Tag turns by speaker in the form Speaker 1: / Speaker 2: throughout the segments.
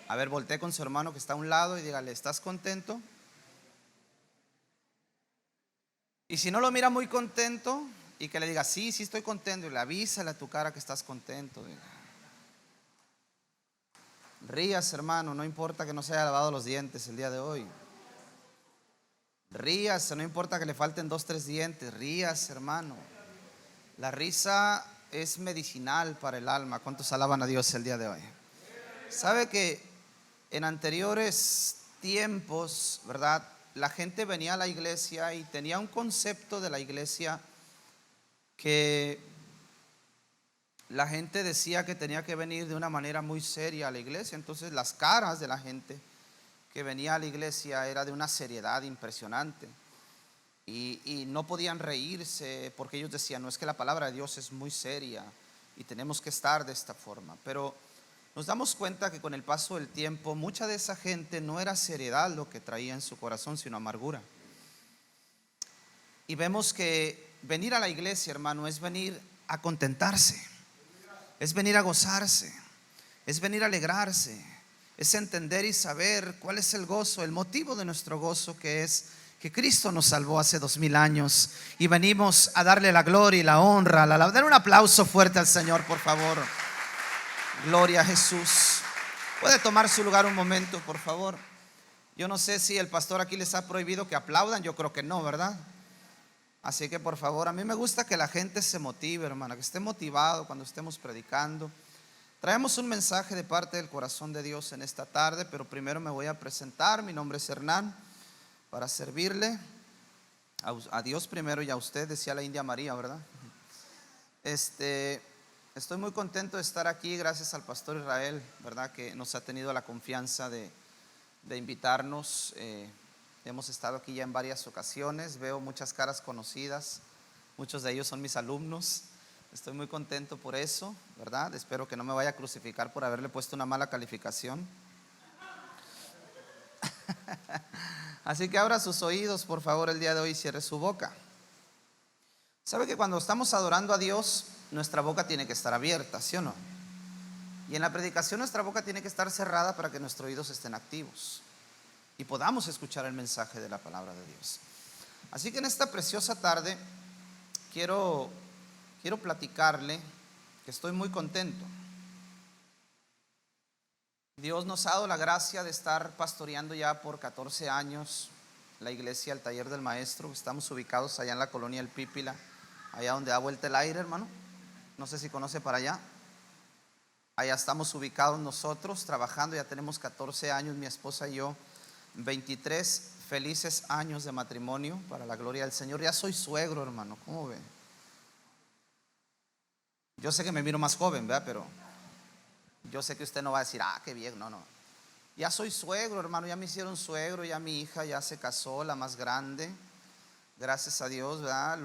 Speaker 1: A ver, voltee con su hermano que está a un lado y dígale, ¿estás contento? Y si no lo mira muy contento, y que le diga, sí, sí estoy contento, y le avísale a tu cara que estás contento. Ríase, hermano, no importa que no se haya lavado los dientes el día de hoy. Ríase, no importa que le falten 2, 3 dientes. Ríase, hermano. La risa es medicinal para el alma. ¿Cuántos alaban a Dios el día de hoy? Sabe que en anteriores tiempos, ¿verdad? La gente venía a la iglesia y tenía un concepto de la iglesia que la gente decía que tenía que venir de una manera muy seria a la iglesia. Entonces las caras de la gente que venía a la iglesia era de una seriedad impresionante. Y no podían reírse porque ellos decían, no, es que la palabra de Dios es muy seria y tenemos que estar de esta forma. Pero nos damos cuenta que con el paso del tiempo mucha de esa gente no era seriedad lo que traía en su corazón, sino amargura. Y vemos que venir a la iglesia, hermano, es venir a contentarse, es venir a gozarse, es venir a alegrarse, es entender y saber cuál es el gozo, el motivo de nuestro gozo, que es que Cristo nos salvó hace 2000 años y venimos a darle la gloria y la honra. Den un aplauso fuerte al Señor, por favor. Gloria a Jesús. Puede tomar su lugar un momento, por favor. Yo no sé si el pastor aquí les ha prohibido que aplaudan. Yo creo que no, ¿verdad? Así que por favor, a mí me gusta que la gente se motive, hermana, que esté motivado cuando estemos predicando. Traemos un mensaje de parte del corazón de Dios en esta tarde, pero primero me voy a presentar. Mi nombre es Hernán, para servirle a Dios primero y a usted, decía la India María, ¿verdad? Estoy muy contento de estar aquí, gracias al pastor Israel, ¿verdad? Que nos ha tenido la confianza de invitarnos. Hemos estado aquí ya en varias ocasiones, veo muchas caras conocidas, muchos de ellos son mis alumnos. Estoy muy contento por eso, ¿verdad? Espero que no me vaya a crucificar por haberle puesto una mala calificación. Así que abra sus oídos, por favor, el día de hoy, cierre su boca. ¿Sabe que cuando estamos adorando a Dios, nuestra boca tiene que estar abierta, sí o no? Y en la predicación nuestra boca tiene que estar cerrada para que nuestros oídos estén activos y podamos escuchar el mensaje de la palabra de Dios. Así que en esta preciosa tarde quiero platicarle que estoy muy contento. Dios nos ha dado la gracia de estar pastoreando ya por 14 años la iglesia El Taller del Maestro. Estamos ubicados allá en la colonia El Pípila, allá donde da vuelta el aire, hermano. No sé si conoce para allá. Allá estamos ubicados nosotros trabajando, ya tenemos 14 años, mi esposa y yo, 23 felices años de matrimonio para la gloria del Señor. Ya soy suegro, hermano, ¿cómo ve? Yo sé que me miro más joven, ¿verdad? Pero yo sé que usted no va a decir, qué bien, no. Ya soy suegro, hermano, ya me hicieron suegro, ya mi hija ya se casó, la más grande, gracias a Dios, ¿verdad?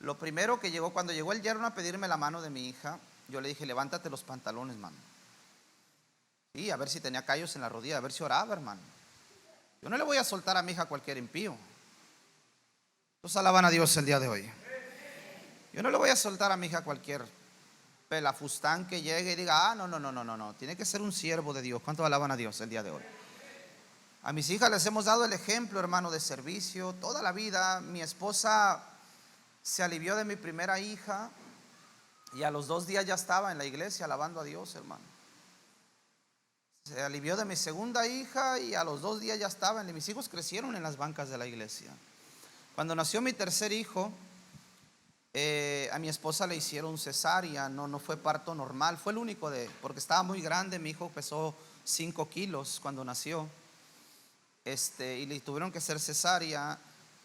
Speaker 1: Lo primero que llegó, cuando llegó el yerno a pedirme la mano de mi hija, yo le dije, levántate los pantalones, mano. Y a ver si tenía callos en la rodilla, a ver si oraba, hermano. Yo no le voy a soltar a mi hija a cualquier impío. Entonces alaban a Dios el día de hoy. Yo no le voy a soltar a mi hija a cualquier pelafustán que llegue y diga, no. Tiene que ser un siervo de Dios. ¿Cuánto alaban a Dios el día de hoy? A mis hijas les hemos dado el ejemplo, hermano, de servicio toda la vida. Mi esposa se alivió de mi primera hija y a los 2 días ya estaba en la iglesia alabando a Dios, hermano. Se alivió de mi segunda hija y a los 2 días ya estaba. Mis hijos crecieron en las bancas de la iglesia. Cuando nació mi tercer hijo, a mi esposa le hicieron cesárea, no fue parto normal, fue el único porque estaba muy grande. Mi hijo pesó 5 kilos cuando nació, y le tuvieron que hacer cesárea.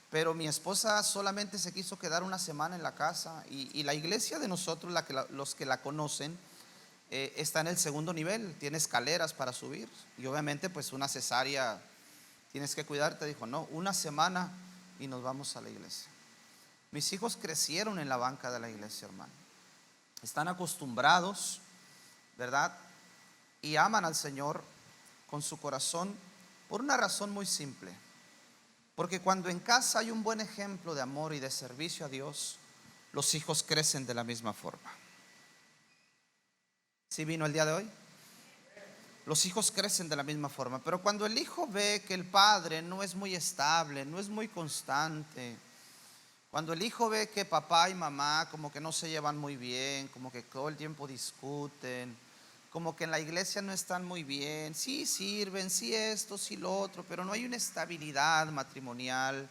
Speaker 1: Pero mi esposa solamente se quiso quedar una semana en la casa y la iglesia de nosotros, los que la conocen, está en el segundo nivel, tiene escaleras para subir y obviamente pues una cesárea tienes que cuidarte. Dijo, no, una semana y nos vamos a la iglesia. Mis hijos crecieron en la banca de la iglesia, hermano. Están acostumbrados, ¿verdad? Y aman al Señor con su corazón por una razón muy simple. Porque cuando en casa hay un buen ejemplo de amor y de servicio a Dios, los hijos crecen de la misma forma. ¿Sí vino el día de hoy? los hijos crecen de la misma forma. Pero cuando el hijo ve que el padre no es muy estable, no es muy constante, cuando el hijo ve que papá y mamá como que no se llevan muy bien, como que todo el tiempo discuten, como que en la iglesia no están muy bien, sí sirven, sí esto, sí lo otro, pero no hay una estabilidad matrimonial.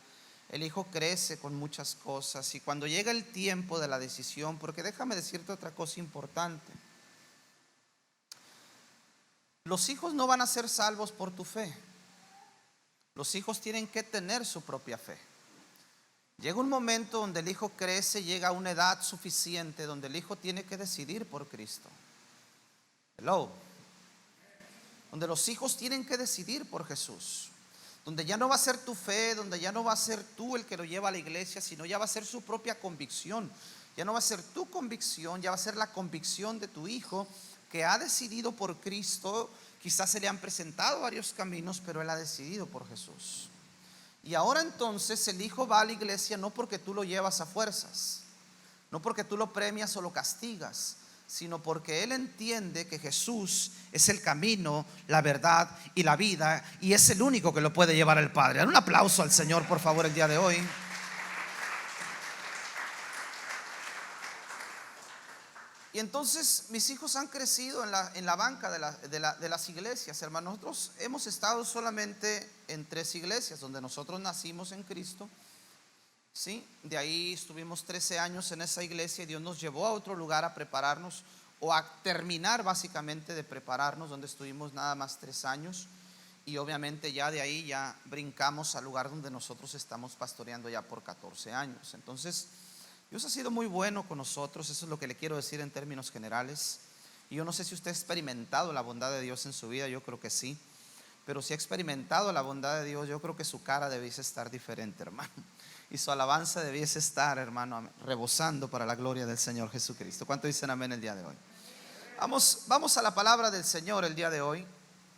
Speaker 1: El hijo crece con muchas cosas y cuando llega el tiempo de la decisión, porque déjame decirte otra cosa importante, los hijos no van a ser salvos por tu fe, los hijos tienen que tener su propia fe. Llega un momento donde el hijo crece, llega a una edad suficiente donde el hijo tiene que decidir por Cristo. Hello. Donde los hijos tienen que decidir por Jesús. Donde ya no va a ser tu fe, donde ya no va a ser tú el que lo lleva a la iglesia, sino ya va a ser su propia convicción. Ya no va a ser tu convicción, ya va a ser la convicción de tu hijo que ha decidido por Cristo. Quizás se le han presentado varios caminos, pero él ha decidido por Jesús. Y ahora entonces el hijo va a la iglesia no porque tú lo llevas a fuerzas, no porque tú lo premias o lo castigas, sino porque él entiende que Jesús es el camino, la verdad y la vida, y es el único que lo puede llevar al Padre. Dan un aplauso al Señor, por favor, el día de hoy. Y entonces mis hijos han crecido en la banca de las iglesias, hermanos. Nosotros hemos estado solamente en 3 iglesias donde nosotros nacimos en Cristo. ¿Sí? De ahí estuvimos 13 años en esa iglesia y Dios nos llevó a otro lugar a prepararnos o a terminar básicamente de prepararnos, donde estuvimos nada más 3 años. Y obviamente ya de ahí ya brincamos al lugar donde nosotros estamos pastoreando ya por 14 años. Entonces Dios ha sido muy bueno con nosotros, eso es lo que le quiero decir en términos generales. Y yo no sé si usted ha experimentado la bondad de Dios en su vida, yo creo que sí. Pero si ha experimentado la bondad de Dios, yo creo que su cara debiese estar diferente, hermano. Y su alabanza debiese estar, hermano, rebosando para la gloria del Señor Jesucristo. ¿Cuánto dicen amén el día de hoy? Vamos a la palabra del Señor el día de hoy.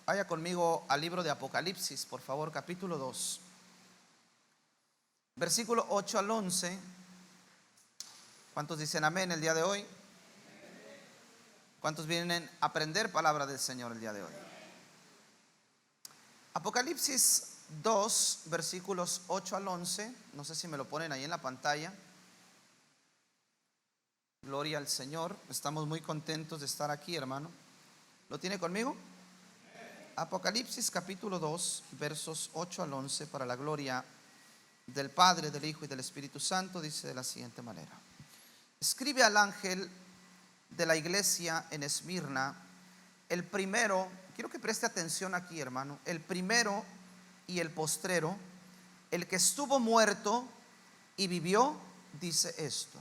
Speaker 1: Vaya conmigo al libro de Apocalipsis, por favor, capítulo 2. Versículo 8 al 11. ¿Cuántos dicen amén el día de hoy? ¿Cuántos vienen a aprender palabra del Señor el día de hoy? Apocalipsis 2, versículos 8 al 11. No sé si me lo ponen ahí en la pantalla. Gloria al Señor. Estamos muy contentos de estar aquí, hermano. ¿Lo tiene conmigo? Apocalipsis capítulo 2, versos 8 al 11, para la gloria del Padre, del Hijo y del Espíritu Santo, dice de la siguiente manera: escribe al ángel de la iglesia en Esmirna, el primero, quiero que preste atención aquí, hermano, el primero y el postrero, el que estuvo muerto y vivió, dice esto: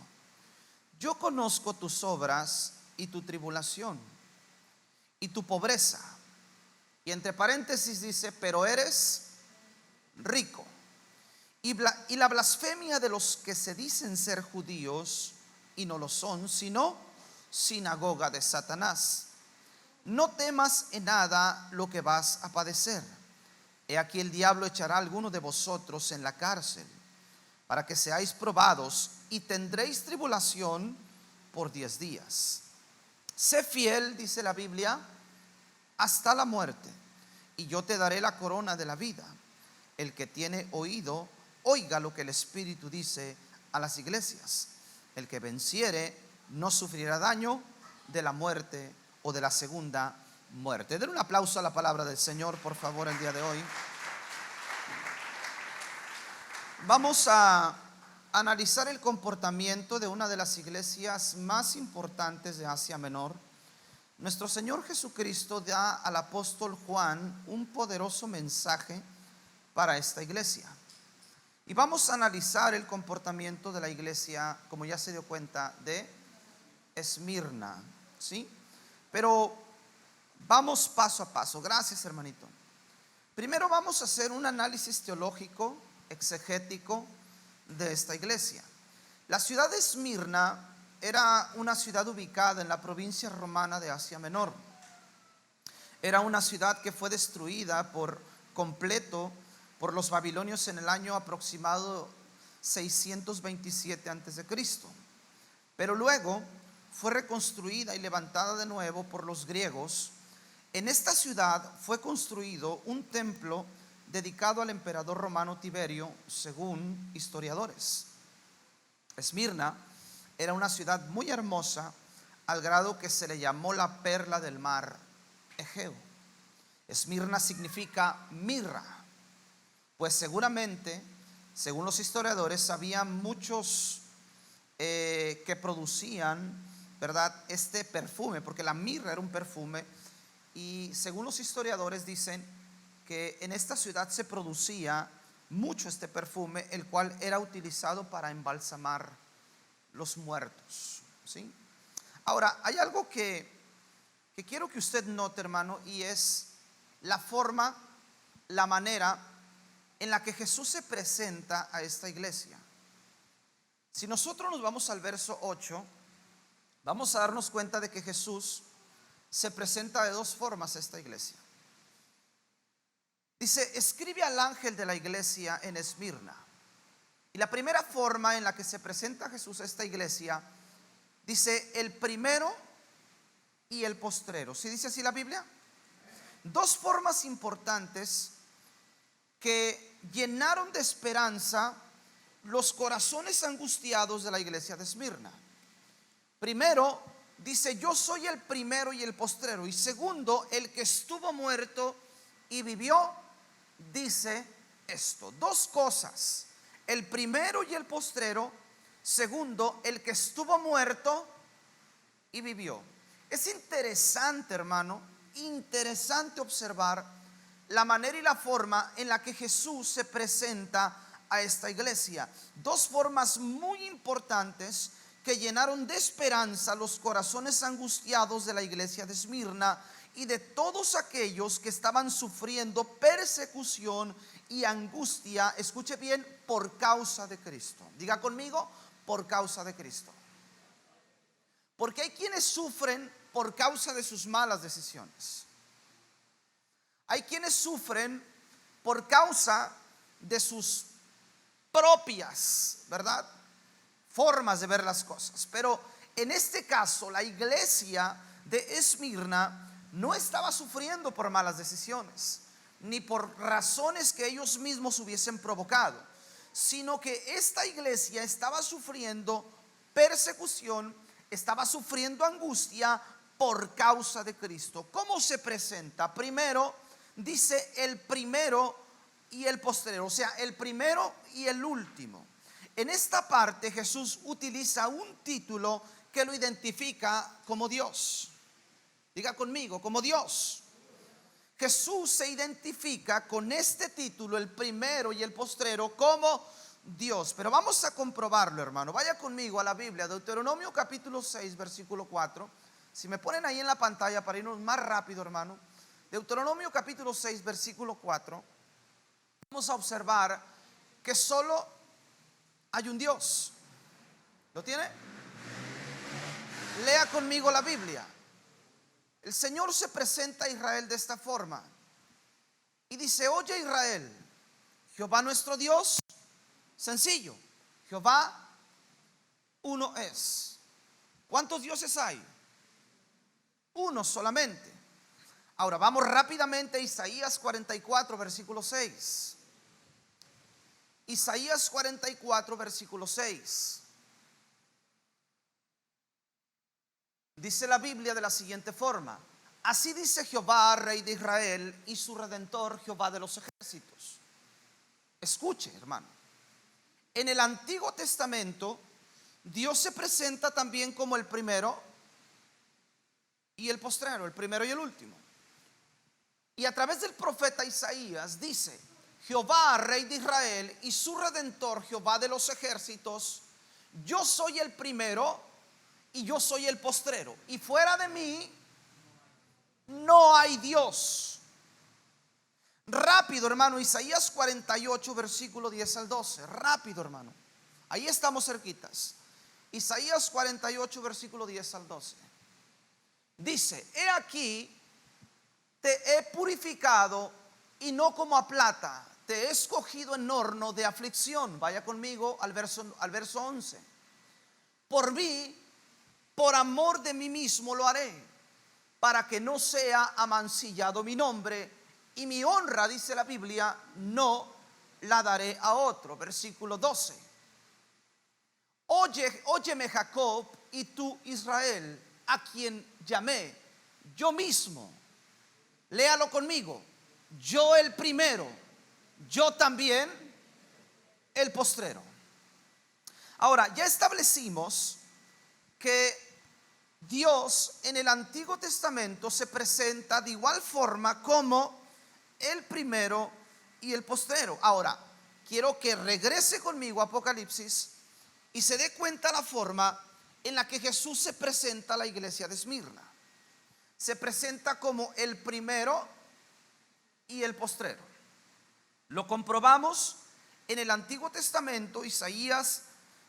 Speaker 1: yo conozco tus obras y tu tribulación y tu pobreza. Y entre paréntesis dice: pero eres rico. Y la blasfemia de los que se dicen ser judíos y no lo son, sino sinagoga de Satanás. No temas en nada lo que vas a padecer. He aquí el diablo echará a alguno de vosotros en la cárcel, para que seáis probados, y tendréis tribulación por 10 días. Sé fiel, dice la Biblia, hasta la muerte, y yo te daré la corona de la vida. El que tiene oído, oiga lo que el Espíritu dice a las iglesias. El que venciere no sufrirá daño de la muerte o de la segunda muerte. Den un aplauso a la palabra del Señor, por favor, el día de hoy. Vamos a analizar el comportamiento de una de las iglesias más importantes de Asia Menor. Nuestro Señor Jesucristo da al apóstol Juan un poderoso mensaje para esta iglesia. Y vamos a analizar el comportamiento de la iglesia, como ya se dio cuenta, de Esmirna, ¿sí? Pero vamos paso a paso. Gracias, hermanito. Primero vamos a hacer un análisis teológico, exegético de esta iglesia. La ciudad de Esmirna era una ciudad ubicada en la provincia romana de Asia Menor. Era una ciudad que fue destruida por completo por los babilonios en el año aproximado 627 a.C. Pero luego fue reconstruida y levantada de nuevo por los griegos En esta ciudad fue construido un templo dedicado al emperador romano Tiberio, según historiadores. Esmirna era una ciudad muy hermosa, al grado que se le llamó la perla del mar Egeo. Esmirna significa mirra, pues seguramente, según los historiadores, había muchos que producían, ¿verdad?, este perfume, porque la mirra era un perfume. Y según los historiadores dicen que en esta ciudad se producía mucho este perfume, el cual era utilizado para embalsamar los muertos, ¿sí? Ahora, hay algo que quiero que usted note, hermano, y es la forma, la manera en la que Jesús se presenta a esta iglesia. Si nosotros nos vamos al verso 8, vamos a darnos cuenta de que Jesús se presenta de dos formas a esta iglesia. Dice: escribe al ángel de la iglesia en Esmirna. Y la primera forma en la que se presenta Jesús a esta iglesia, dice el primero y el postrero. ¿Sí dice así la Biblia? Dos formas importantes que llenaron de esperanza los corazones angustiados de la iglesia de Esmirna. Primero, dice: yo soy el primero y el postrero. Y segundo, el que estuvo muerto y vivió, dice esto. Dos cosas: el primero y el postrero. Segundo, el que estuvo muerto y vivió. Es interesante, hermano, interesante observar la manera y la forma en la que Jesús se presenta a esta iglesia. Dos formas muy importantes que llenaron de esperanza los corazones angustiados de la iglesia de Esmirna y de todos aquellos que estaban sufriendo persecución y angustia, escuche bien, por causa de Cristo. Diga conmigo: por causa de Cristo. Porque hay quienes sufren por causa de sus malas decisiones. Hay quienes sufren por causa de sus propias, ¿verdad?, formas de ver las cosas. Pero en este caso, la iglesia de Esmirna no estaba sufriendo por malas decisiones, ni por razones que ellos mismos hubiesen provocado, sino que esta iglesia estaba sufriendo persecución, estaba sufriendo angustia por causa de Cristo. ¿Cómo se presenta? Primero, dice el primero y el postrero, o sea, el primero y el último. En esta parte Jesús utiliza un título que lo identifica como Dios. Diga conmigo: como Dios. Jesús se identifica con este título, el primero y el postrero, como Dios. Pero vamos a comprobarlo, hermano. Vaya conmigo a la Biblia, Deuteronomio capítulo 6, versículo 4. Si me ponen ahí en la pantalla para irnos más rápido, hermano. Deuteronomio capítulo 6, versículo 4. Vamos a observar que solo hay un Dios. ¿Lo tiene? Lea conmigo la Biblia. El Señor se presenta a Israel de esta forma y dice: oye Israel, Jehová nuestro Dios, sencillo, Jehová uno es. ¿Cuántos dioses hay? Uno solamente. Ahora vamos rápidamente a Isaías 44, versículo 6. Isaías 44, versículo 6. Dice la Biblia de la siguiente forma: así dice Jehová, Rey de Israel, y su Redentor, Jehová de los ejércitos. Escuche, hermano. En el Antiguo Testamento, Dios se presenta también como el primero y el postrero, el primero y el último. Y a través del profeta Isaías dice: Jehová, Rey de Israel, y su Redentor, Jehová de los ejércitos, yo soy el primero y yo soy el postrero, y fuera de mí no hay Dios. Rápido, hermano, Isaías 48, versículo 10 al 12. Rápido, hermano, ahí estamos cerquitas. Isaías 48, versículo 10 al 12. Dice: he aquí, te he purificado, y no como a plata, te he escogido en horno de aflicción. Vaya conmigo al verso 11. Por mí, por amor de mí mismo lo haré, para que no sea amancillado mi nombre, y mi honra, dice la Biblia, no la daré a otro. Versículo 12. Óyeme Jacob, y tú Israel, a quien llamé yo mismo. Léalo conmigo. Yo el primero, yo también el postrero. Ahora, ya establecimos que Dios en el Antiguo Testamento se presenta de igual forma como el primero y el postrero. Ahora, quiero que regrese conmigo a Apocalipsis y se dé cuenta la forma en la que Jesús se presenta a la iglesia de Esmirna. Se presenta como el primero y el postrero. Lo comprobamos en el Antiguo Testamento, Isaías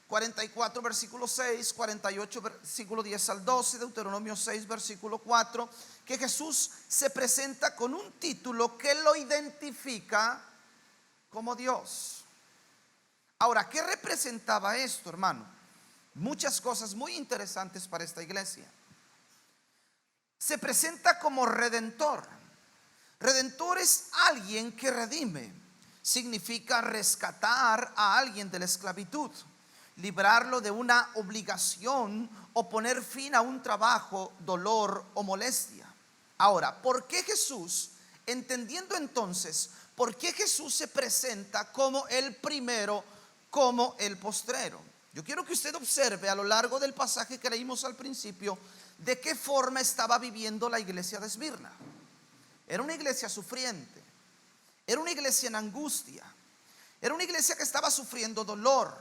Speaker 1: 44 versículo 6, 48 versículo 10 al 12, Deuteronomio 6 versículo 4, que Jesús se presenta con un título que lo identifica como Dios. Ahora, ¿qué representaba esto, hermano? Muchas cosas muy interesantes para esta iglesia. Se presenta como redentor. Redentor es alguien que redime. Significa rescatar a alguien de la esclavitud, librarlo de una obligación o poner fin a un trabajo, dolor o molestia. Ahora, ¿por qué Jesús, entendiendo entonces, por qué Jesús se presenta como el primero, como el postrero? Yo quiero que usted observe a lo largo del pasaje que leímos al principio de qué forma estaba viviendo la iglesia de Esmirna. Era una iglesia sufriente, era una iglesia en angustia, era una iglesia que estaba sufriendo dolor,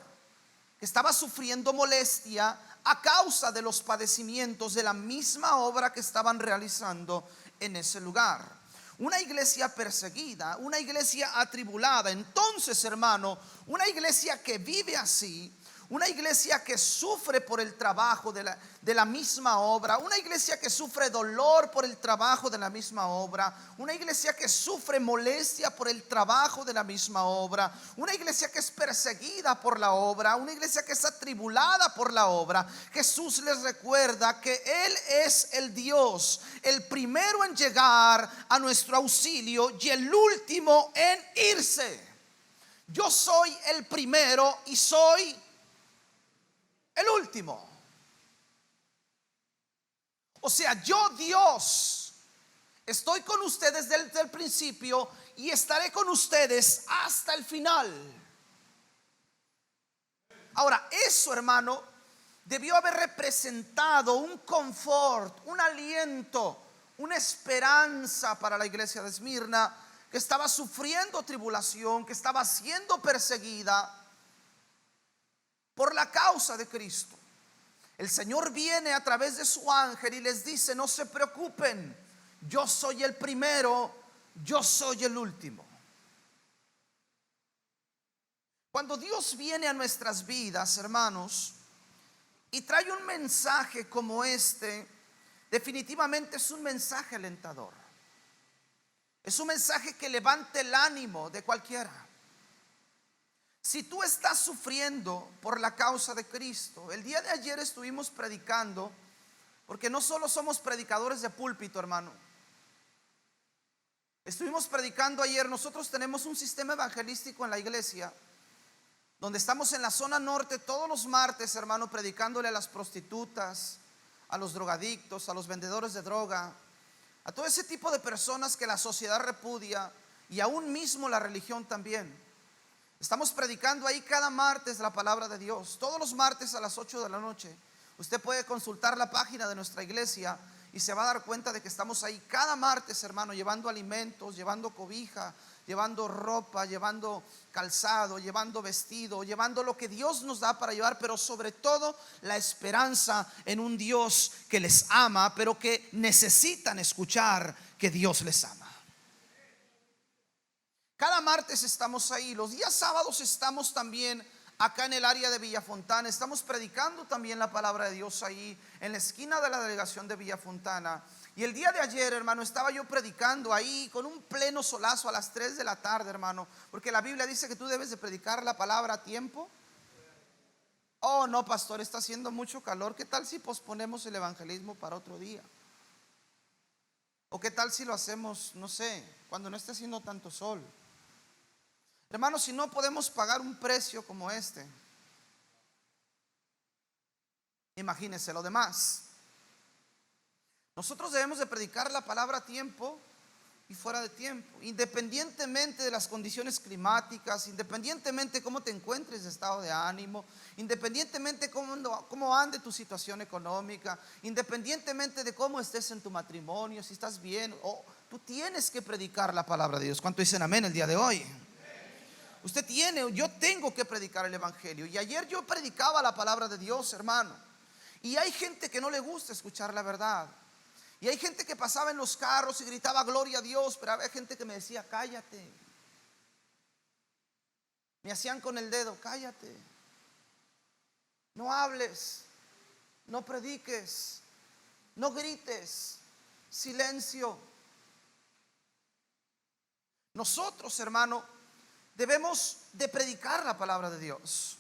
Speaker 1: que estaba sufriendo molestia a causa de los padecimientos de la misma obra que estaban realizando en ese lugar. Una iglesia perseguida, una iglesia atribulada. Entonces, hermano, una iglesia que vive así, una iglesia que sufre por el trabajo de la misma obra, una iglesia que sufre dolor por el trabajo de la misma obra, una iglesia que sufre molestia por el trabajo de la misma obra, una iglesia que es perseguida por la obra, una iglesia que es atribulada por la obra. Jesús les recuerda que Él es el Dios, el primero en llegar a nuestro auxilio y el último en irse. Yo soy el primero y soy el último. O sea, yo, Dios, estoy con ustedes desde el principio y estaré con ustedes hasta el final. Ahora, eso, hermano, debió haber representado un confort, un aliento, una esperanza para la iglesia de Esmirna, que estaba sufriendo tribulación, que estaba siendo perseguida por la causa de Cristo. El Señor viene a través de su ángel y les dice: no se preocupen, yo soy el primero, yo soy el último. Cuando Dios viene a nuestras vidas, hermanos, y trae un mensaje como este, definitivamente es un mensaje alentador. Es un mensaje que levante el ánimo de cualquiera. Si tú estás sufriendo por la causa de Cristo, el día de ayer estuvimos predicando, porque no solo somos predicadores de púlpito, hermano. Estuvimos predicando ayer. Nosotros tenemos un sistema evangelístico en la iglesia, donde estamos en la zona norte todos los martes, hermano, predicándole a las prostitutas, a los drogadictos, a los vendedores de droga, a todo ese tipo de personas que la sociedad repudia, y aún mismo la religión también. Estamos predicando ahí cada martes la palabra de Dios, todos los martes a las 8 de la noche. Usted puede consultar la página de nuestra iglesia y se va a dar cuenta de que estamos ahí cada martes, hermano, llevando alimentos, llevando cobija, llevando ropa, llevando calzado, llevando vestido, llevando lo que Dios nos da para llevar, pero sobre todo la esperanza en un Dios que les ama, pero que necesitan escuchar que Dios les ama. Cada martes estamos ahí. Los días sábados estamos también acá en el área de Villafontana. Estamos predicando también la palabra de Dios ahí en la esquina de la delegación de Villafontana. Y el día de ayer, hermano, estaba yo predicando ahí con un pleno solazo a las 3 de la tarde, hermano, porque la Biblia dice que tú debes de predicar la palabra a tiempo. Oh, no, pastor, está haciendo mucho calor. ¿Qué tal si posponemos el evangelismo para otro día? ¿O qué tal si lo hacemos, no sé, cuando no esté haciendo tanto sol? Hermanos, si no podemos pagar un precio como este, imagínense lo demás. Nosotros debemos de predicar la palabra a tiempo y fuera de tiempo, independientemente de las condiciones climáticas, independientemente de cómo te encuentres de estado de ánimo, independientemente de cómo ande tu situación económica, independientemente de cómo estés en tu matrimonio, si estás bien, tú tienes que predicar la palabra de Dios. ¿Cuánto dicen amén el día de hoy? Yo tengo que predicar el evangelio. Y ayer yo predicaba la palabra de Dios, hermano. Y hay gente que no le gusta escuchar la verdad. Y hay gente que pasaba en los carros y gritaba gloria a Dios, pero había gente que me decía cállate. Me hacían con el dedo, cállate. No hables, no prediques, no grites, silencio. Nosotros, hermano, debemos de predicar la palabra de Dios.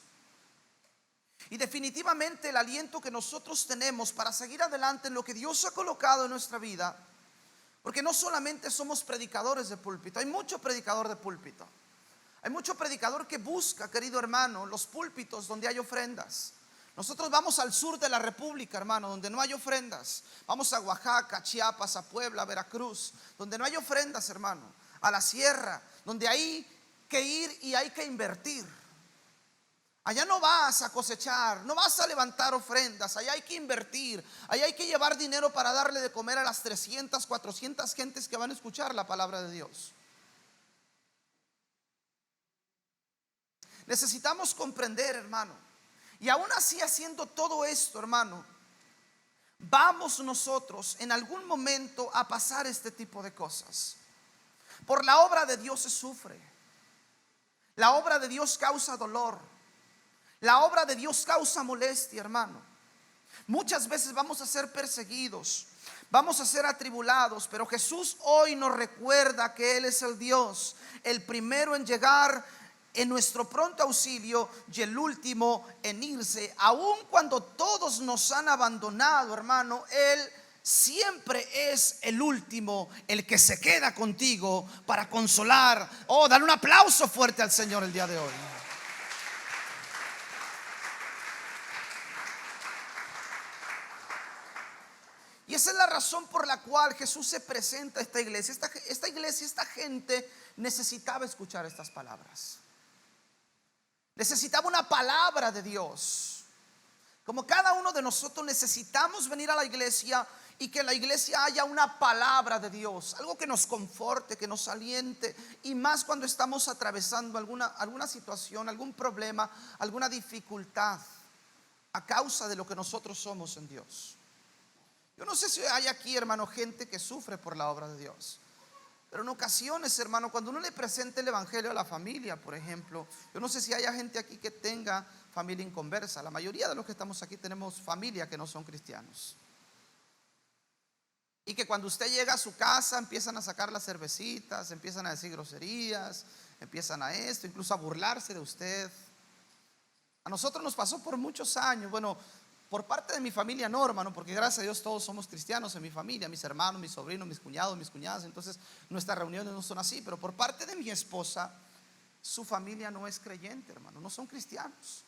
Speaker 1: Y definitivamente el aliento que nosotros tenemos para seguir adelante en lo que Dios ha colocado en nuestra vida, porque no solamente somos predicadores de púlpito, hay mucho predicador de púlpito. Hay mucho predicador que busca, querido hermano, los púlpitos donde hay ofrendas. Nosotros vamos al sur de la República, hermano, donde no hay ofrendas. Vamos a Oaxaca, Chiapas, a Puebla, a Veracruz, donde no hay ofrendas, hermano. A la sierra, donde hay que ir y hay que invertir. Allá no vas a cosechar, no vas a levantar ofrendas, allá hay que invertir, allá hay que llevar dinero para darle de comer a las 300, 400 gentes que van a escuchar la palabra de Dios. Necesitamos comprender, hermano, y aún así haciendo todo esto, hermano, vamos nosotros en algún momento a pasar este tipo de cosas. Por la obra de Dios se sufre, la obra de Dios causa dolor. La obra de Dios causa molestia, hermano. Muchas veces vamos a ser perseguidos, vamos a ser atribulados, pero Jesús hoy nos recuerda que Él es el Dios, el primero en llegar en nuestro pronto auxilio y el último en irse. Aun cuando todos nos han abandonado, hermano, Él siempre es el último, el que se queda contigo para consolar. Dale un aplauso fuerte al Señor el día de hoy. Y esa es la razón por la cual Jesús se presenta a esta iglesia. Esta iglesia, esta gente necesitaba escuchar estas palabras. Necesitaba una palabra de Dios. Como cada uno de nosotros necesitamos venir a la iglesia y que en la iglesia haya una palabra de Dios, algo que nos conforte, que nos aliente, y más cuando estamos atravesando alguna situación, algún problema, alguna dificultad a causa de lo que nosotros somos en Dios. Yo no sé si hay aquí, hermano, gente que sufre por la obra de Dios. Pero en ocasiones, hermano, cuando uno le presenta el evangelio a la familia, por ejemplo, yo no sé si haya gente aquí que tenga familia inconversa. La mayoría de los que estamos aquí tenemos familia que no son cristianos. Y que cuando usted llega a su casa empiezan a sacar las cervecitas, empiezan a decir groserías, empiezan a esto, incluso a burlarse de usted. A nosotros nos pasó por muchos años. Bueno, por parte de mi familia no, hermano, porque gracias a Dios todos somos cristianos en mi familia, mis hermanos, mis sobrinos, mis cuñados, mis cuñadas. Entonces nuestras reuniones no son así. Pero por parte de mi esposa, su familia no es creyente, hermano, no son cristianos.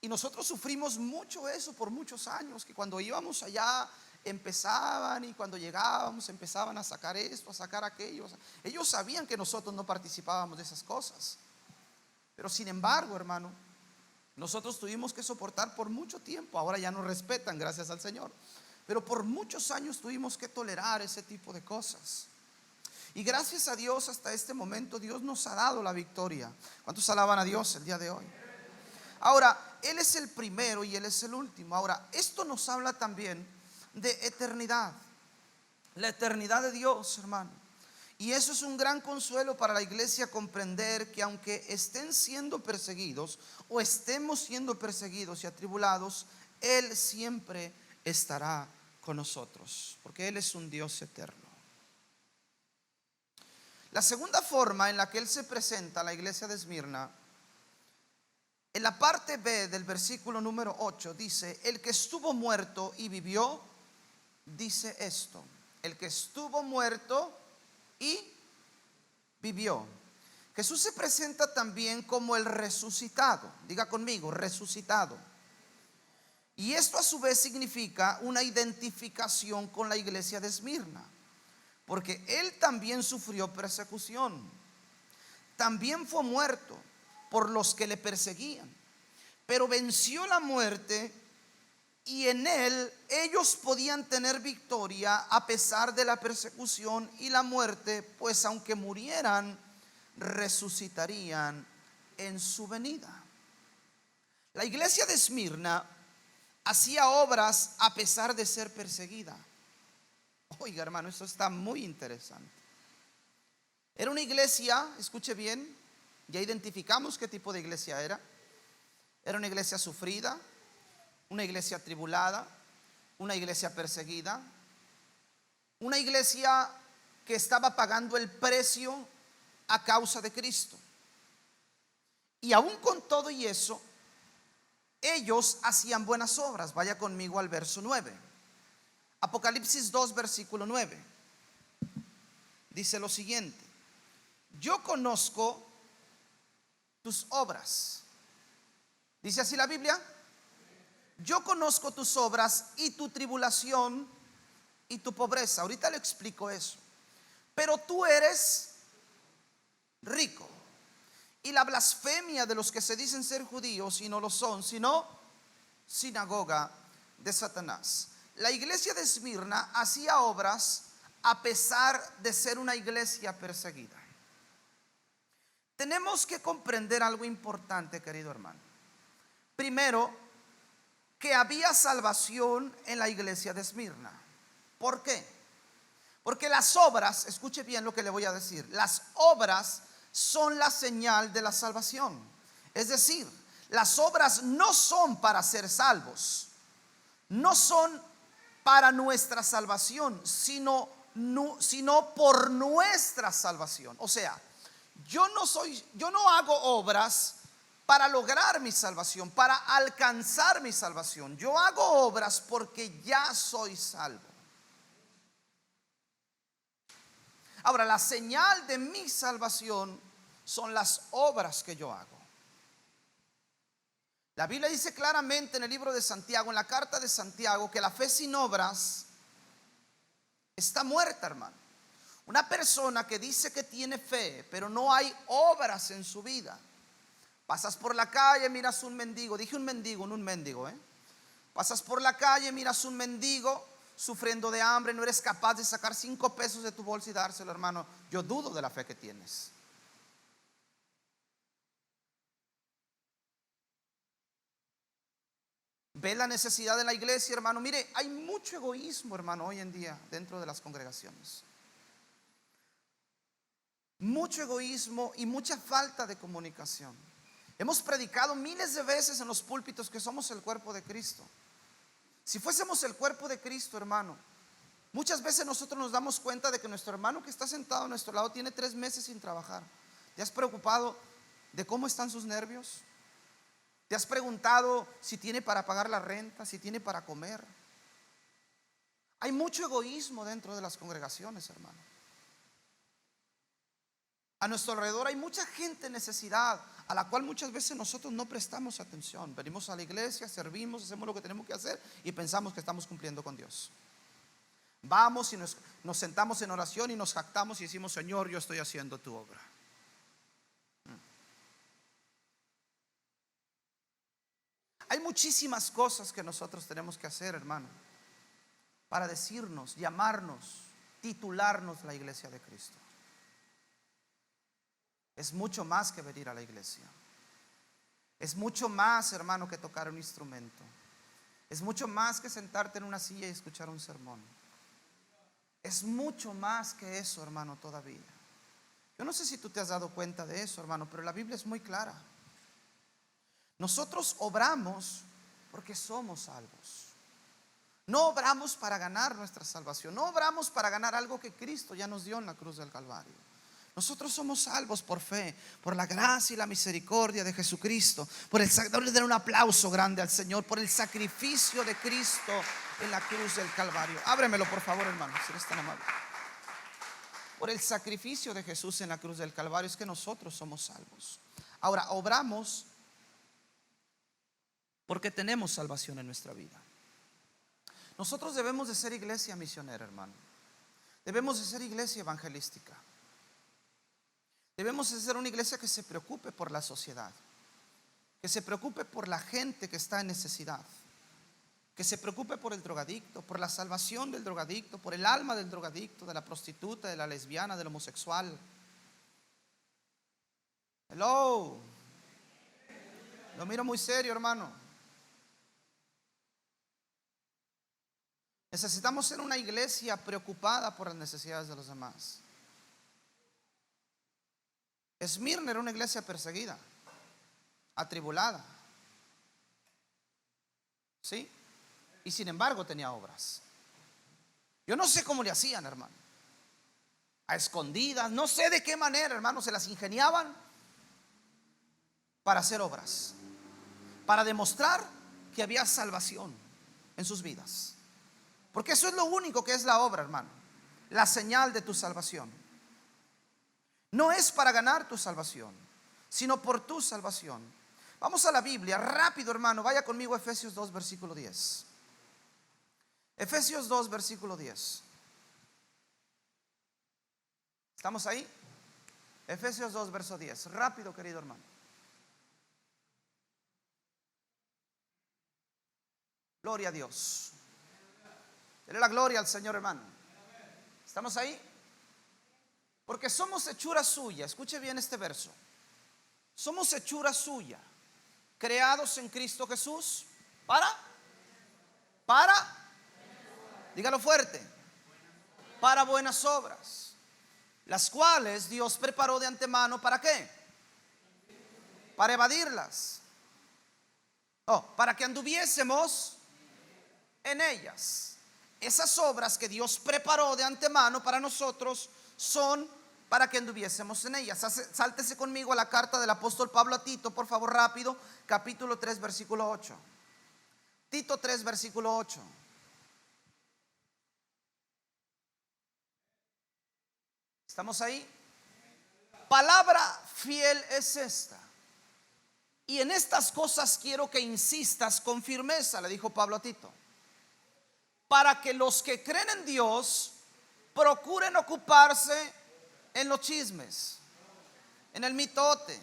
Speaker 1: Y nosotros sufrimos mucho eso por muchos años, que cuando íbamos allá empezaban, y cuando llegábamos empezaban a sacar esto, a sacar aquello. Ellos sabían que nosotros no participábamos de esas cosas. Pero sin embargo, hermano, nosotros tuvimos que soportar por mucho tiempo. Ahora ya nos respetan, gracias al Señor. Pero por muchos años tuvimos que tolerar ese tipo de cosas. Y gracias a Dios hasta este momento Dios nos ha dado la victoria. ¿Cuántos alaban a Dios el día de hoy? Ahora, Él es el primero y Él es el último. Ahora, esto nos habla también de eternidad. La eternidad de Dios, hermano. Y eso es un gran consuelo para la iglesia, comprender que aunque estén siendo perseguidos o estemos siendo perseguidos y atribulados, Él siempre estará con nosotros, porque Él es un Dios eterno. La segunda forma en la que Él se presenta a la iglesia de Esmirna, en la parte B del versículo número 8, dice: el que estuvo muerto y vivió, dice esto: el que estuvo muerto y vivió. Jesús se presenta también como el resucitado. Diga conmigo, resucitado. Y esto a su vez significa una identificación con la iglesia de Esmirna, porque él también sufrió persecución, también fue muerto por los que le perseguían, pero venció la muerte, y en él ellos podían tener victoria a pesar de la persecución y la muerte, pues aunque murieran, resucitarían en su venida. La iglesia de Esmirna hacía obras a pesar de ser perseguida. Oiga, hermano, eso está muy interesante. Era una iglesia, escuche bien, ya identificamos qué tipo de iglesia era. Era una iglesia sufrida, una iglesia atribulada, una iglesia perseguida, una iglesia que estaba pagando el precio a causa de Cristo. Y aún con todo y eso, ellos hacían buenas obras. Vaya conmigo al verso 9. Apocalipsis 2, versículo 9. Dice lo siguiente: yo conozco tus obras. Dice así la Biblia: yo conozco tus obras y tu tribulación y tu pobreza. Ahorita le explico eso. Pero tú eres rico, y la blasfemia de los que se dicen ser judíos y no lo son, sino sinagoga de Satanás. La iglesia de Esmirna hacía obras a pesar de ser una iglesia perseguida. Tenemos que comprender algo importante, querido hermano. Primero, que había salvación en la iglesia de Esmirna. ¿Por qué? Porque las obras, escuche bien lo que le voy a decir, las obras son la señal de la salvación. Es decir, las obras no son para ser salvos, no son para nuestra salvación, sino por nuestra salvación. O sea, yo no hago obras para lograr mi salvación, para alcanzar mi salvación. Yo hago obras porque ya soy salvo. Ahora, la señal de mi salvación son las obras que yo hago. La Biblia dice claramente en el libro de Santiago, en la carta de Santiago, que la fe sin obras está muerta, hermano. Una persona que dice que tiene fe, pero no hay obras en su vida. Pasas por la calle, miras un mendigo. Dije un mendigo, no un mendigo, Pasas por la calle, miras un mendigo sufriendo de hambre, no eres capaz de sacar 5 pesos de tu bolsa y dárselo, hermano. Yo dudo de la fe que tienes. Ve la necesidad de la iglesia, hermano. Mire, hay mucho egoísmo, hermano, hoy en día dentro de las congregaciones. Mucho egoísmo y mucha falta de comunicación. Hemos predicado miles de veces en los púlpitos que somos el cuerpo de Cristo. Si fuésemos el cuerpo de Cristo, hermano, muchas veces nosotros nos damos cuenta de que nuestro hermano que está sentado a nuestro lado tiene 3 meses sin trabajar. ¿Te has preocupado de cómo están sus nervios? ¿Te has preguntado si tiene para pagar la renta, si tiene para comer? Hay mucho egoísmo dentro de las congregaciones, hermano. A nuestro alrededor hay mucha gente en necesidad, a la cual muchas veces nosotros no prestamos atención. Venimos a la iglesia, servimos, hacemos lo que tenemos que hacer y pensamos que estamos cumpliendo con Dios. Vamos y nos sentamos en oración y nos jactamos y decimos: Señor, yo estoy haciendo tu obra. Hay muchísimas cosas que nosotros tenemos que hacer, hermano, para decirnos, llamarnos, titularnos la iglesia de Cristo. Es mucho más que venir a la iglesia. Es mucho más, hermano, que tocar un instrumento. Es mucho más que sentarte en una silla y escuchar un sermón. Es mucho más que eso, hermano, todavía. Yo no sé si tú te has dado cuenta de eso, hermano, pero la Biblia es muy clara. Nosotros obramos porque somos salvos. No obramos para ganar nuestra salvación. No obramos para ganar algo que Cristo ya nos dio en la cruz del Calvario. Nosotros somos salvos por fe, por la gracia y la misericordia de Jesucristo, por el darle un aplauso grande al Señor, por el sacrificio de Cristo en la cruz del Calvario. Ábremelo por favor, hermano, si eres tan amable. Por el sacrificio de Jesús en la cruz del Calvario es que nosotros somos salvos. Ahora, obramos porque tenemos salvación en nuestra vida. Nosotros debemos de ser iglesia misionera, hermano. Debemos de ser iglesia evangelística. Debemos de ser una iglesia que se preocupe por la sociedad, que se preocupe por la gente que está en necesidad, que se preocupe por el drogadicto, por la salvación del drogadicto, por el alma del drogadicto, de la prostituta, de la lesbiana, del homosexual. Hello. Lo miro muy serio, hermano. Necesitamos ser una iglesia preocupada por las necesidades de los demás. Esmirna era una iglesia perseguida, atribulada, ¿sí? Y sin embargo tenía obras. Yo no sé cómo le hacían, hermano. A escondidas, no sé de qué manera, hermano, se las ingeniaban para hacer obras, para demostrar que había salvación en sus vidas. Porque eso es lo único que es la obra, hermano. La señal de tu salvación. No es para ganar tu salvación, sino por tu salvación. Vamos a la Biblia, rápido, hermano. Vaya conmigo a Efesios 2, versículo 10. Efesios 2, versículo 10. ¿Estamos ahí? Efesios 2, verso 10. Rápido, querido hermano. Gloria a Dios. Dele la gloria al Señor, hermano. ¿Estamos ahí? Porque somos hechura suya. Escuche bien este verso. Somos hechura suya, creados en Cristo Jesús para, dígalo fuerte, para buenas obras, las cuales Dios preparó de antemano. ¿Para qué? Para evadirlas. Para que anduviésemos en ellas. Esas obras que Dios preparó de antemano para nosotros son para que anduviésemos en ellas. Sáltese conmigo a la carta del apóstol Pablo a Tito, por favor, rápido. Capítulo 3, versículo 8. Tito 3, versículo 8. ¿Estamos ahí? Palabra fiel es esta, y en estas cosas quiero que insistas con firmeza, le dijo Pablo a Tito, para que los que creen en Dios procuren ocuparse en los chismes, en el mitote,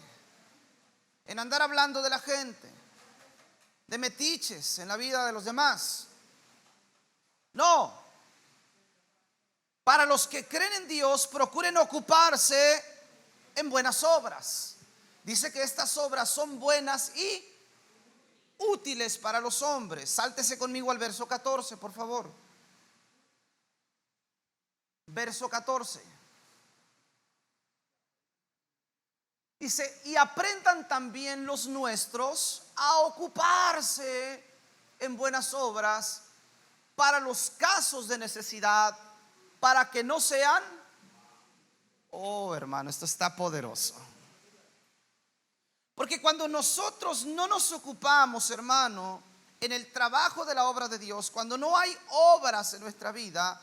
Speaker 1: en andar hablando de la gente, de metiches en la vida de los demás. No, para los que creen en Dios procuren ocuparse en buenas obras. Dice que estas obras son buenas y útiles para los hombres. Sáltese conmigo al verso 14, por favor. Verso 14. Dice: y aprendan también los nuestros a ocuparse en buenas obras para los casos de necesidad, para que no sean. Oh, hermano, esto está poderoso. Porque cuando nosotros no nos ocupamos, hermano, en el trabajo de la obra de Dios, cuando no hay obras en nuestra vida,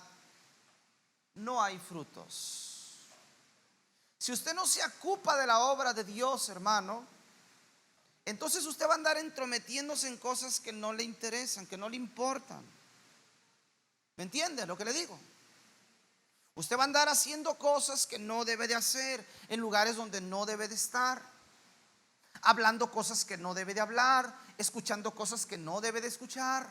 Speaker 1: no hay frutos. Si usted no se ocupa de la obra de Dios, hermano, entonces usted va a andar entrometiéndose en cosas que no le interesan, que no le importan. ¿Me entiende lo que le digo? Usted va a andar haciendo cosas que no debe de hacer, en lugares donde no debe de estar, hablando cosas que no debe de hablar, escuchando cosas que no debe de escuchar.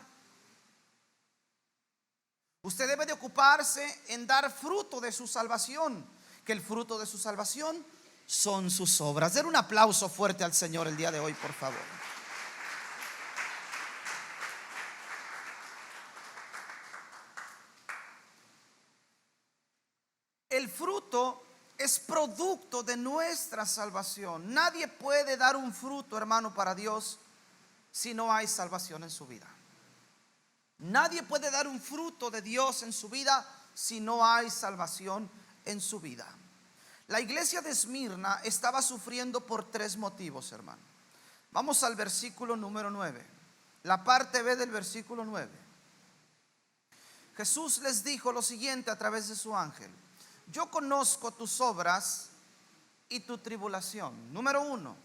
Speaker 1: Usted debe de ocuparse en dar fruto de su salvación, que el fruto de su salvación son sus obras. Den un aplauso fuerte al Señor el día de hoy, por favor. El fruto es producto de nuestra salvación. Nadie puede dar un fruto, hermano, para Dios si no hay salvación en su vida. Nadie puede dar un fruto de Dios en su vida si no hay salvación en su vida. La iglesia de Esmirna estaba sufriendo por tres motivos, hermano. Vamos al versículo número 9, la parte B del versículo 9. Jesús les dijo lo siguiente a través de su ángel: yo conozco tus obras y tu tribulación. Número 1,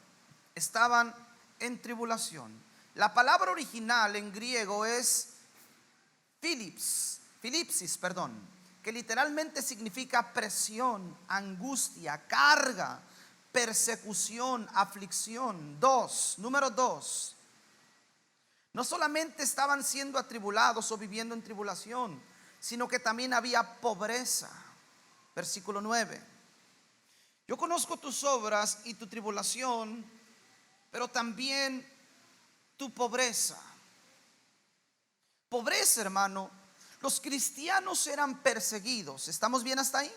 Speaker 1: estaban en tribulación. La palabra original en griego es filipsis, que literalmente significa presión, angustia, carga, persecución, aflicción. Número 2, no solamente estaban siendo atribulados o viviendo en tribulación, sino que también había pobreza. Versículo 9: yo conozco tus obras y tu tribulación, pero también tu pobreza. Pobreza, hermano. Los cristianos eran perseguidos. ¿Estamos bien hasta ahí?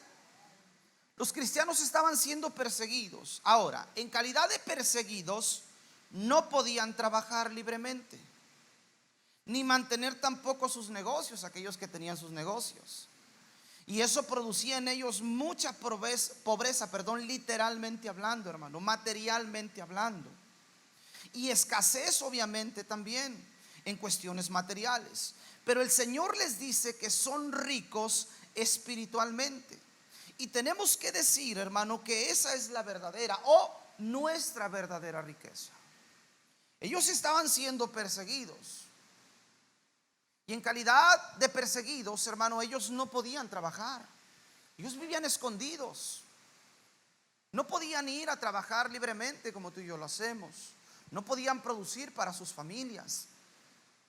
Speaker 1: Los cristianos estaban siendo perseguidos. Ahora, en calidad de perseguidos, no podían trabajar libremente, ni mantener tampoco sus negocios, aquellos que tenían sus negocios. Y eso producía en ellos mucha pobreza, literalmente hablando, hermano, materialmente hablando. Y escasez, obviamente, también en cuestiones materiales. Pero el Señor les dice que son ricos espiritualmente. Y tenemos que decir, hermano, que esa es la verdadera o nuestra verdadera riqueza. Ellos estaban siendo perseguidos. Y en calidad de perseguidos, hermano, ellos no podían trabajar. Ellos vivían escondidos. No podían ir a trabajar libremente como tú y yo lo hacemos. No podían producir para sus familias.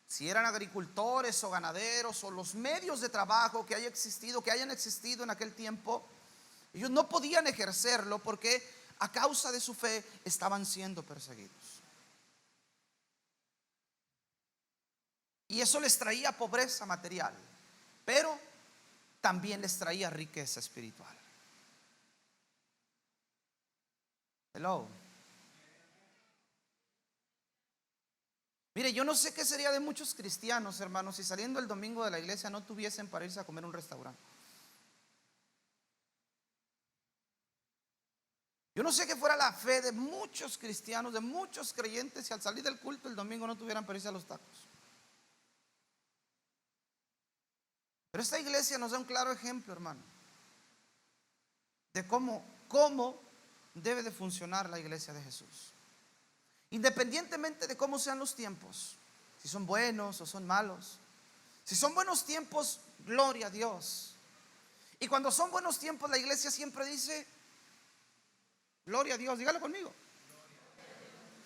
Speaker 1: Si eran agricultores o ganaderos o los medios de trabajo que hayan existido en aquel tiempo, ellos no podían ejercerlo porque a causa de su fe estaban siendo perseguidos. Y eso les traía pobreza material, pero también les traía riqueza espiritual. Hello. Mire, yo no sé qué sería de muchos cristianos, hermanos, si saliendo el domingo de la iglesia no tuviesen para irse a comer a un restaurante. Yo no sé qué fuera la fe de muchos cristianos, de muchos creyentes, si al salir del culto el domingo no tuvieran para irse a los tacos. Pero esta iglesia nos da un claro ejemplo, hermano, de cómo debe de funcionar la iglesia de Jesús. Independientemente de cómo sean los tiempos, si son buenos o son malos. Si son buenos tiempos, gloria a Dios. Y cuando son buenos tiempos, la iglesia siempre dice gloria a Dios, dígalo conmigo.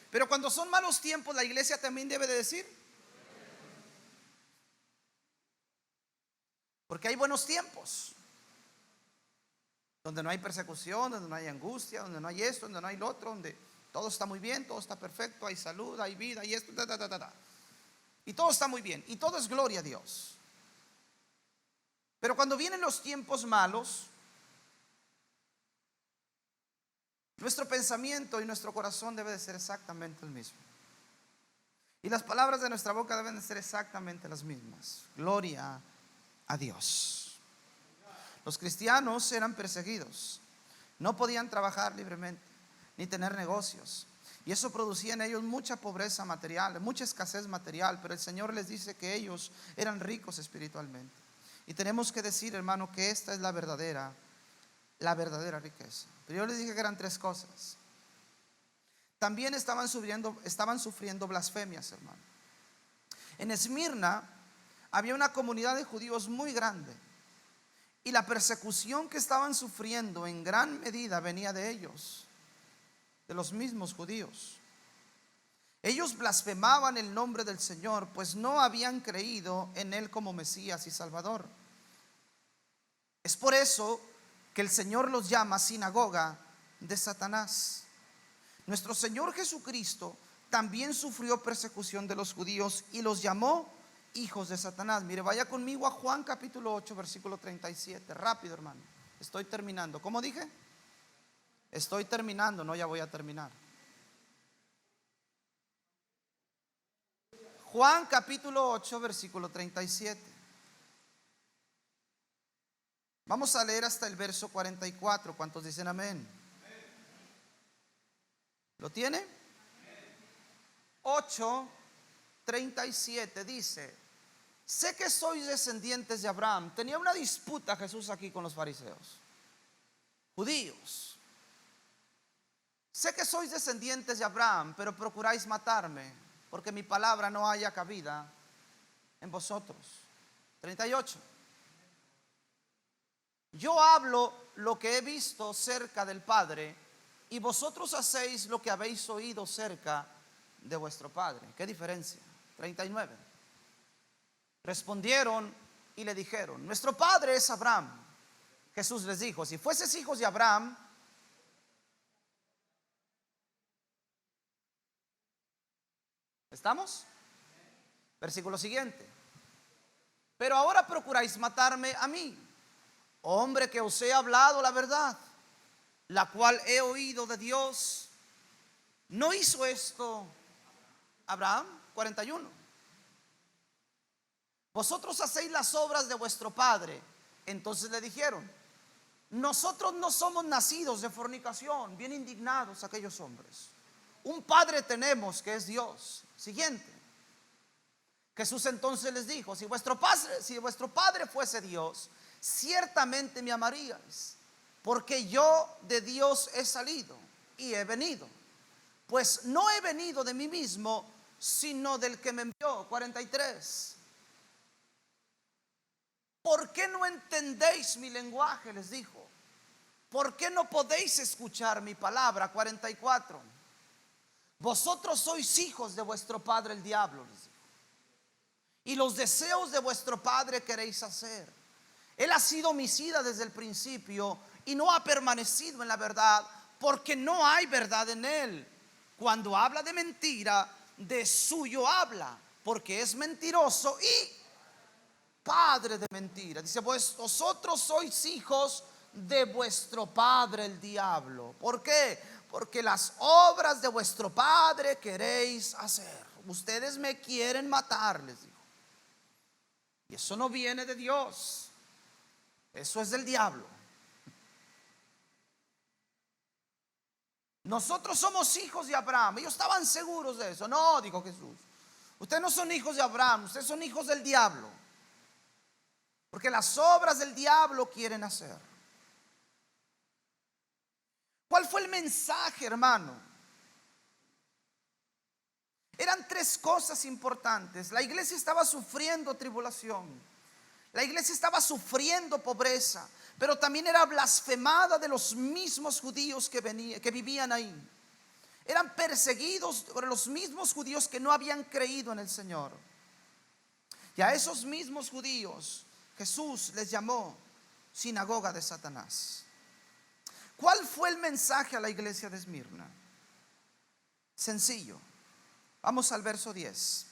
Speaker 1: Pero cuando son malos tiempos, la iglesia también debe de decir, porque hay buenos tiempos donde no hay persecución, donde no hay angustia, donde no hay esto, donde no hay lo otro, donde todo está muy bien, todo está perfecto, hay salud, hay vida, y esto, y todo está muy bien, y todo es gloria a Dios. Pero cuando vienen los tiempos malos, nuestro pensamiento y nuestro corazón debe de ser exactamente el mismo. Y las palabras de nuestra boca deben de ser exactamente las mismas. Gloria a Dios. Los cristianos eran perseguidos. No podían trabajar libremente, ni tener negocios. Y eso producía en ellos mucha pobreza material, mucha escasez material. Pero el Señor les dice que ellos eran ricos espiritualmente. Y tenemos que decir, hermano, que esta es la verdadera riqueza. Pero yo les dije que eran tres cosas. También estaban sufriendo blasfemias, hermano. En Esmirna había una comunidad de judíos muy grande. Y la persecución que estaban sufriendo en gran medida venía de ellos, de los mismos judíos. Ellos blasfemaban el nombre del Señor, pues no habían creído en Él como Mesías y Salvador. Es por eso que el Señor los llama sinagoga de Satanás. Nuestro Señor Jesucristo también sufrió persecución de los judíos y los llamó hijos de Satanás. Mire, vaya conmigo a Juan capítulo 8, versículo 37. Rápido, hermano. Estoy terminando. ¿Cómo dije? Estoy terminando, no, ya voy a terminar. Juan capítulo 8, versículo 37. Vamos a leer hasta el verso 44. ¿Cuántos dicen amén? ¿Lo tiene? 8:37 dice: sé que sois descendientes de Abraham. Tenía una disputa Jesús aquí con los fariseos, judíos. Sé que sois descendientes de Abraham, pero procuráis matarme, porque mi palabra no haya cabida en vosotros. 38. Yo hablo lo que he visto cerca del Padre, y vosotros hacéis lo que habéis oído cerca de vuestro padre. ¿Qué diferencia? 39. Respondieron y le dijeron: nuestro padre es Abraham. Jesús les dijo: si fueses hijos de Abraham, ¿estamos? Versículo siguiente: pero ahora procuráis matarme a mí, hombre que os he hablado la verdad, la cual he oído de Dios. ¿No hizo esto Abraham? 41. Vosotros hacéis las obras de vuestro padre. Entonces le dijeron: nosotros no somos nacidos de fornicación. Bien indignados aquellos hombres. Un padre tenemos, que es Dios. Siguiente. Jesús entonces les dijo: si vuestro padre fuese Dios, ciertamente me amaríais, porque yo de Dios he salido y he venido. Pues no he venido de mí mismo, sino del que me envió. 43. ¿Por qué no entendéis mi lenguaje?, les dijo. ¿Por qué no podéis escuchar mi palabra? 44. Vosotros sois hijos de vuestro padre el diablo, les dijo, y los deseos de vuestro padre queréis hacer. Él ha sido homicida desde el principio y no ha permanecido en la verdad, porque no hay verdad en él. Cuando habla de mentira, de suyo habla, porque es mentiroso y padre de mentira. Dice: pues vosotros sois hijos de vuestro padre el diablo. ¿Por qué? Porque las obras de vuestro padre queréis hacer. Ustedes me quieren matar, les dijo. Y eso no viene de Dios, eso es del diablo. Nosotros somos hijos de Abraham. Ellos estaban seguros de eso. No, dijo Jesús, ustedes no son hijos de Abraham, ustedes son hijos del diablo, porque las obras del diablo quieren hacer. ¿Cuál fue el mensaje, hermano? Eran tres cosas importantes. La iglesia estaba sufriendo tribulación, la iglesia estaba sufriendo pobreza, pero también era blasfemada de los mismos judíos que vivían ahí. Eran perseguidos por los mismos judíos que no habían creído en el Señor. Y a esos mismos judíos Jesús les llamó sinagoga de Satanás. ¿Cuál fue el mensaje a la iglesia de Esmirna? Sencillo. Vamos al verso 10.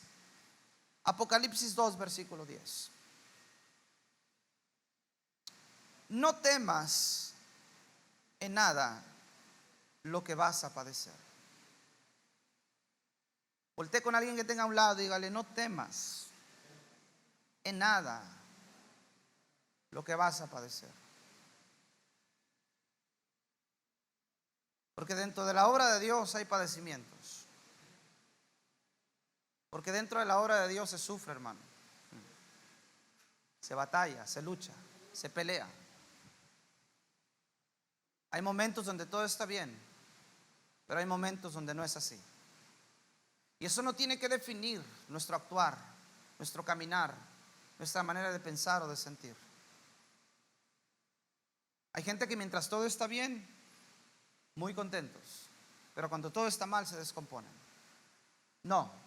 Speaker 1: Apocalipsis 2, versículo 10. No temas en nada lo que vas a padecer. Voltea con alguien que tenga a un lado y dígale: no temas en nada lo que vas a padecer. Porque dentro de la obra de Dios hay padecimientos. Porque dentro de la obra de Dios se sufre, hermano. Se batalla, se lucha, se pelea. Hay momentos donde todo está bien, pero hay momentos donde no es así. Y eso no tiene que definir nuestro actuar, nuestro caminar, nuestra manera de pensar o de sentir. Hay gente que mientras todo está bien, muy contentos, pero cuando todo está mal se descomponen. No.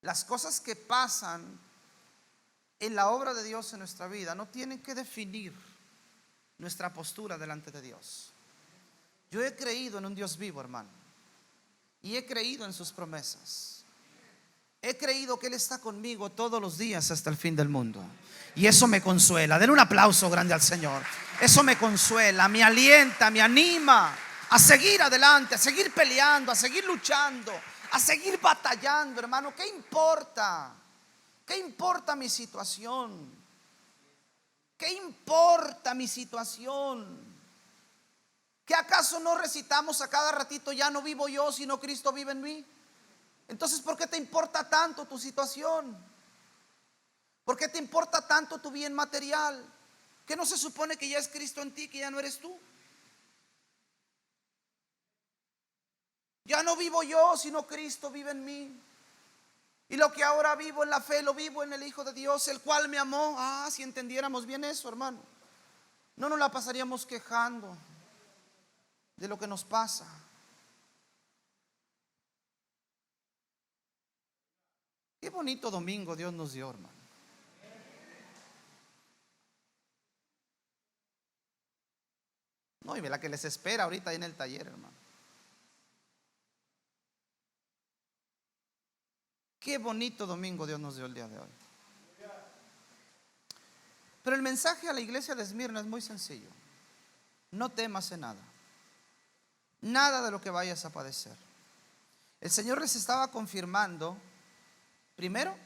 Speaker 1: Las cosas que pasan en la obra de Dios en nuestra vida no tienen que definir nuestra postura delante de Dios. Yo he creído en un Dios vivo, hermano, y he creído en sus promesas. He creído que Él está conmigo todos los días hasta el fin del mundo, y eso me consuela. Den un aplauso grande al Señor. Eso me consuela, me alienta, me anima a seguir adelante, a seguir peleando, a seguir luchando, a seguir batallando, hermano. ¿Qué importa? ¿Qué importa mi situación? ¿Qué importa mi situación? ¿Qué acaso no recitamos a cada ratito, ya no vivo yo, sino Cristo vive en mí? Entonces, ¿por qué te importa tanto tu situación? ¿Por qué te importa tanto tu bien material? ¿Qué no se supone que ya es Cristo en ti, que ya no eres tú? Ya no vivo yo, sino Cristo vive en mí. Y lo que ahora vivo en la fe, lo vivo en el Hijo de Dios, el cual me amó. Si entendiéramos bien eso, hermano, no nos la pasaríamos quejando de lo que nos pasa. Qué bonito domingo Dios nos dio, hermano. No, y ve la que les espera ahorita ahí en el taller, hermano. Qué bonito domingo Dios nos dio el día de hoy. Pero el mensaje a la iglesia de Esmirna es muy sencillo. No temas en nada. Nada de lo que vayas a padecer. El Señor les estaba confirmando, primero,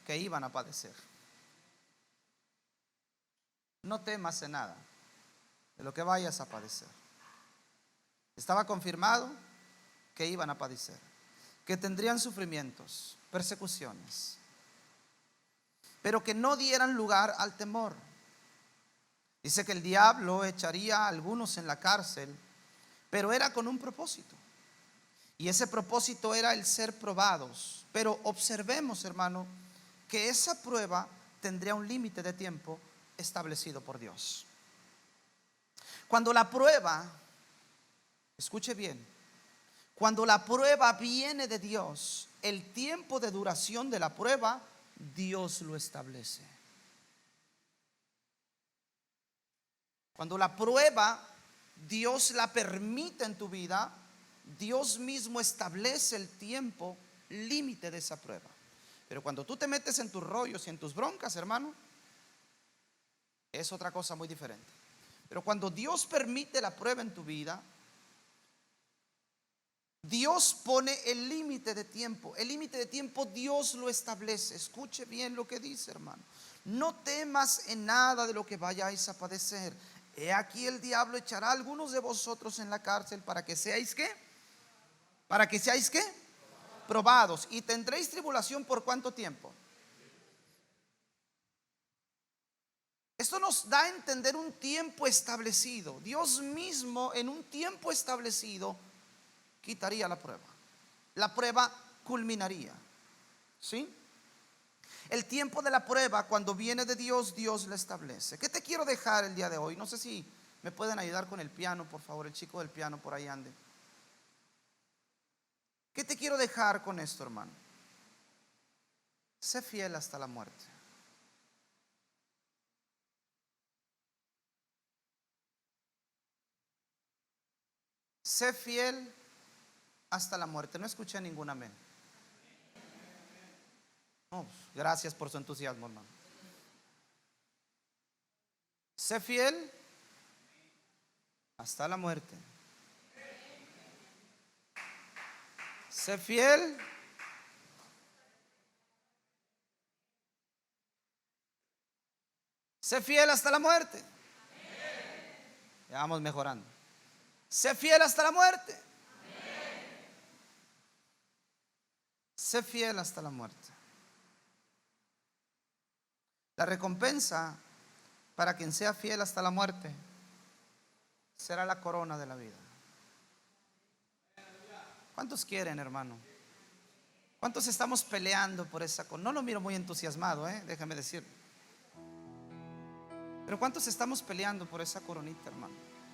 Speaker 1: que iban a padecer. No temas en nada de lo que vayas a padecer. Estaba confirmado que iban a padecer, que tendrían sufrimientos, persecuciones, pero que no dieran lugar al temor. Dice que el diablo echaría a algunos en la cárcel, pero era con un propósito. Y ese propósito era el ser probados. Pero observemos, hermano, que esa prueba tendría un límite de tiempo establecido por Dios. Cuando la prueba, escuche bien, cuando la prueba viene de Dios, el tiempo de duración de la prueba, Dios lo establece. Cuando la prueba Dios la permite en tu vida, Dios mismo establece el tiempo límite de esa prueba. Pero cuando tú te metes en tus rollos y en tus broncas, hermano, es otra cosa muy diferente. Pero cuando Dios permite la prueba en tu vida, Dios pone el límite de tiempo. El límite de tiempo Dios lo establece. Escuche bien lo que dice, hermano. No temas en nada de lo que vayáis a padecer. He aquí el diablo echará a algunos de vosotros en la cárcel para que seáis ¿qué? Para que seáis ¿qué? Probados. Y tendréis tribulación ¿por cuánto tiempo? Esto nos da a entender un tiempo establecido. Dios mismo en un tiempo establecido quitaría la prueba. La prueba culminaría. ¿Sí? El tiempo de la prueba, cuando viene de Dios, Dios la establece. ¿Qué te quiero dejar el día de hoy? No sé si me pueden ayudar con el piano, por favor. El chico del piano por ahí ande. ¿Qué te quiero dejar con esto, hermano? Sé fiel hasta la muerte. Sé fiel hasta la muerte. No escuché ningún amén. Oh, gracias por su entusiasmo, hermano. Sé fiel hasta la muerte. Sé fiel. Sé fiel hasta la muerte. Ya vamos mejorando. Sé fiel hasta la muerte. Sé fiel hasta la muerte. La recompensa para quien sea fiel hasta la muerte será la corona de la vida. ¿Cuántos quieren, hermano? ¿Cuántos estamos peleando por esa corona? No lo miro muy entusiasmado, déjame decir. Pero ¿cuántos estamos peleando por esa coronita, hermano?